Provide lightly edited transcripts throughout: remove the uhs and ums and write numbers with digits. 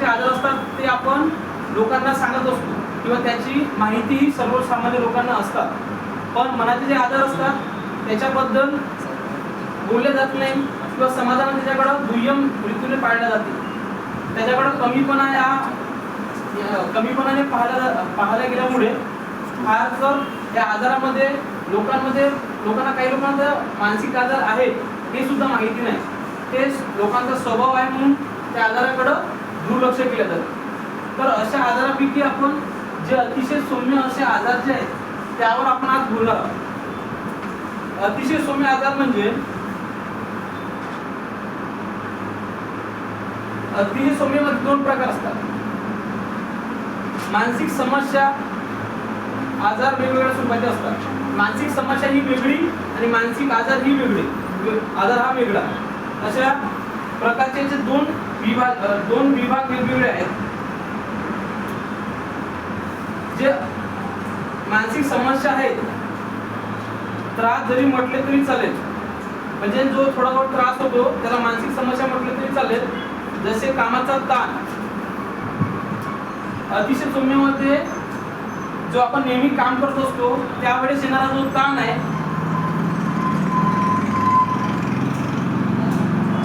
जे आजार असतात ते आपण लोकांना सांगत असतो किंवा त्याची माहिती सर्वसामान्य लोकांना असतात, पण मनाचे जे आजार असतात त्याच्याबद्दल बोलले जात नाही किंवा समाजाने त्याच्याकडं दुय्यम रीतीने पाळल्या जाते. त्याच्याकडं कमीपणाने पाहायला गेल्यामुळे फार तर या आजारामध्ये लोकांना काही लोकांना मानसिक आजार आहे हे सुद्धा माहिती नाही. ते लोकांचा स्वभाव आहे म्हणून त्या आजाराकडं दुर्लक्ष केलं जातं. तर अशा आजारापैकी आपण जे अतिशय सौम्य असे आजार जे आहेत त्यावर आपण आज बोलणार आहोत. अतिशय सौम्य आजार म्हणजे अतिशय सौम्यमध्ये दोन प्रकार असतात. मानसिक समस्या आजार वेगवेगळ्या स्वरूपाचे असतात. मानसिक समस्या ही वेगळी आणि मानसिक आजार ही वेगळी, आजार हा वेगळा. अशा प्रकारचे जे दोन विभाग वेगवेगळे आहेत. जे मानसिक समस्या आहेत, त्रास जरी म्हटले तरी चालेल, म्हणजे जो थोडा बहुत त्रास होतो त्याला मानसिक समस्या म्हटले तरी चालेल. जसे कामाचा ताण, अतिशय सौम्यमध्ये जो आपण नेहमी काम करत असतो त्यावेळेस येणारा जो ताण आहे,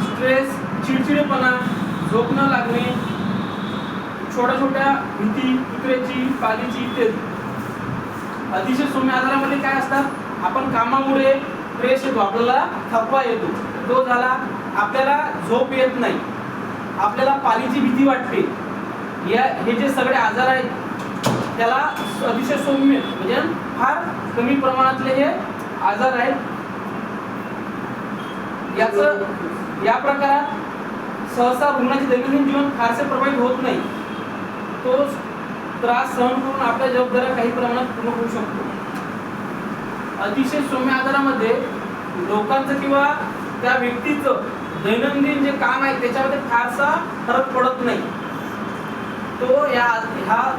स्ट्रेस, चिडचिडेपणा, झोप न लागणे, छोट्या छोट्या भीती, कुत्र्याची, पालीची इत्यादी. अतिशय सौम्य आजारामध्ये काय असतात, आपण कामामुळे फ्रेश येतो, आपल्याला थकवा येतो, तो झाला, आपल्याला झोप येत नाही, आपल्याला पालीची भीती वाटते. हे जे सगळे आजार आहेत त्याला अतिशय सौम्य म्हणजे फार कमी प्रमाणातले हे आजार आहेत. या प्रकारात सहसा रुग्णाचे दैनंदिन जीवन फारसे प्रभावित होत नाही. तो त्रास सहन करून आपल्या जबाबदाऱ्या काही प्रमाणात पूर्ण करू शकतो. अतिशय सौम्य आजारामध्ये लोकांचं किंवा त्या व्यक्तीचं दैनंदिन जे काम आहे त्याच्यामध्ये फारसा फरक पडत नाही. तो ह्या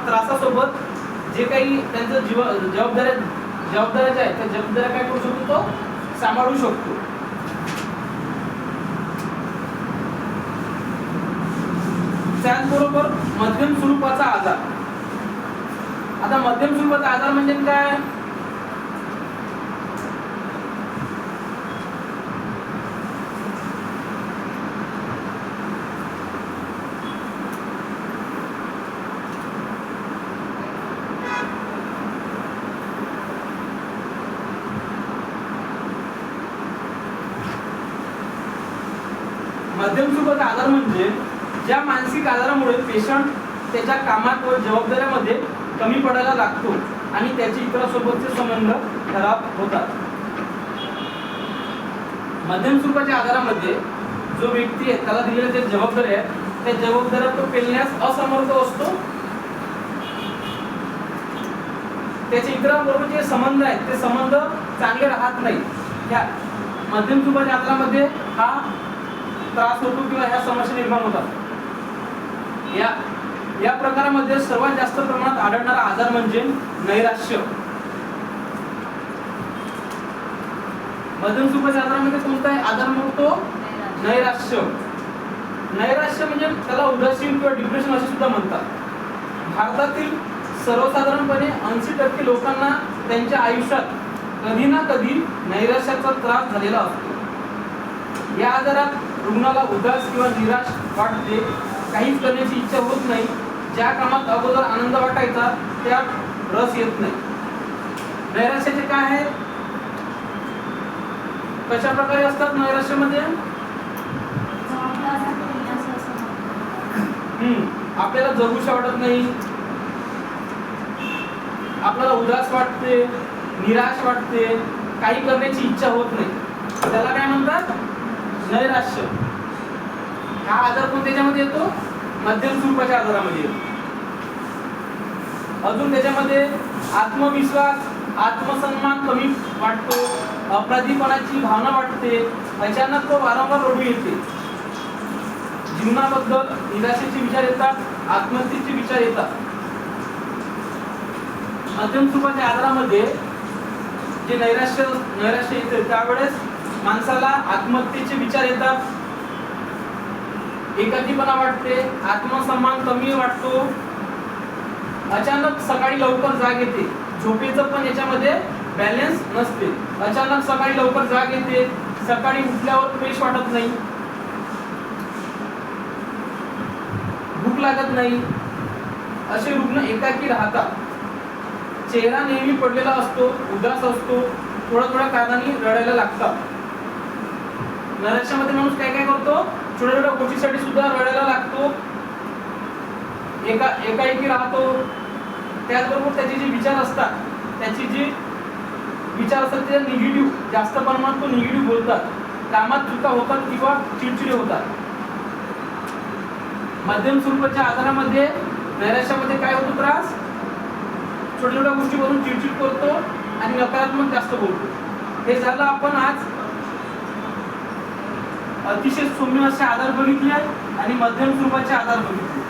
त्रासासोबत जे काही त्यांचं जबाबदाऱ्या जे आहेत त्या जबाबदाऱ्या काय करू शकतो, तो सांभाळू शकतो. त्याचबरोबर मध्यम स्वरूपाचा आजार. आता मध्यम स्वरूपाचा आजार म्हणजे काय, मध्यम स्वरूपाचा आजार म्हणजे ज्या मानसिक आजारामुळे पेशंट त्याच्या कामात व जबाबदाऱ्यामध्ये कमी पडायला लागतो आणि त्याचे इतरांसोबतचे संबंध खराब होतात. मध्यम स्वरूपाच्या आजारामध्ये जो व्यक्ती आहे त्याला दिलेल्या ज्या जबाबदाऱ्या आहेत त्या जबाबदाऱ्या तो पेलण्यास असमर्थ असतो. त्याचे इतरांबरोबर जे संबंध आहेत ते संबंध चांगले राहत नाही. या मध्यम स्वरूपाच्या आजारामध्ये हा त्रास होतो किंवा ह्या समस्या निर्माण होतात. या प्रकारामध्ये सर्वात जास्त प्रमाणात आढळणारा आजार म्हणजे नैराश्य. मध्यम स्वरूपाच्या आजारामध्ये कोणता आजार म्हणतो, नैराश्य. नैराश्य म्हणजे त्याला उदासीन किंवा डिप्रेशन असे सुद्धा म्हणतात. भारतातील सर्वसाधारणपणे 80% लोकांना त्यांच्या आयुष्यात कधी ना कधी नैराश्याचा त्रास झालेला असतो. या आजारात रुग्णाला उदास किंवा निराश वाटते, काहीच करण्याची इच्छा होत नाही, ज्या कामात अगोदर आनंद वाटायचा त्यात रस येत नाही. नैराश्याचे काय आहे, कशा प्रकारे असतात नैराश्यामध्ये, आपल्याला जगूशा वाटत नाही, आपल्याला उदास वाटते, निराश वाटते, काही करण्याची इच्छा होत नाही, त्याला काय म्हणतात, नैराश्य. हा आजार कोण त्याच्यामध्ये येतो, मध्यम स्वरूपाच्या आजारामध्ये येतो. अजून त्याच्यामध्ये आत्मविश्वास, आत्मसन्मान कमी वाटतो, अपराधीपणाची भावना वाटते, अचानक तो वारंवार रडू येते, जीवनाबद्दल निराशेचे विचार येतात, आत्महत्येचे विचार येतात. मध्यम स्वरूपाच्या आजारामध्ये जे नैराश्य येते त्यावेळेस माणसाला आत्महत्येचे विचार येतात, एकाकीपणा वाटते, आत्मसन्मान कमी वाटतो, अचानक सकाळी लवकर जाग येते, झोपेचं पण याच्यामध्ये बॅलन्स नसते, अचानक सकाळी लवकर जाग येते, सकाळी उठल्यावर फ्रेश वाटत नाही, भूक लागत नाही, असे रुग्ण एकाकी राहतात. चेहरा नेहमी पडलेला असतो, उदास असतो, थोड्या कारणाने रडायला लागतात. नैराश्यामध्ये माणूस काय काय करतो, छोट्या गोष्टीसाठी सुद्धा रडायला लागतो, एकाएकी राहतो. त्याचबरोबर त्याचे जे विचार असतात, त्याची जे विचार असतात ते निगेटिव्ह, जास्त प्रमाणात तो निगेटिव्ह बोलतात, कामात चुका होतात किंवा चिडचिडे होतात. मध्यम स्वरूपाच्या आजारामध्ये नैराश्यामध्ये काय होतो त्रास, छोट्या गोष्टीवरून चिडचिड करतो आणि नकारात्मक जास्त बोलतो. हे झालं आपण आज अतिशय सौम्य असे आजार बघितले आणि मध्यम स्वरूपाचे आजार बघितले.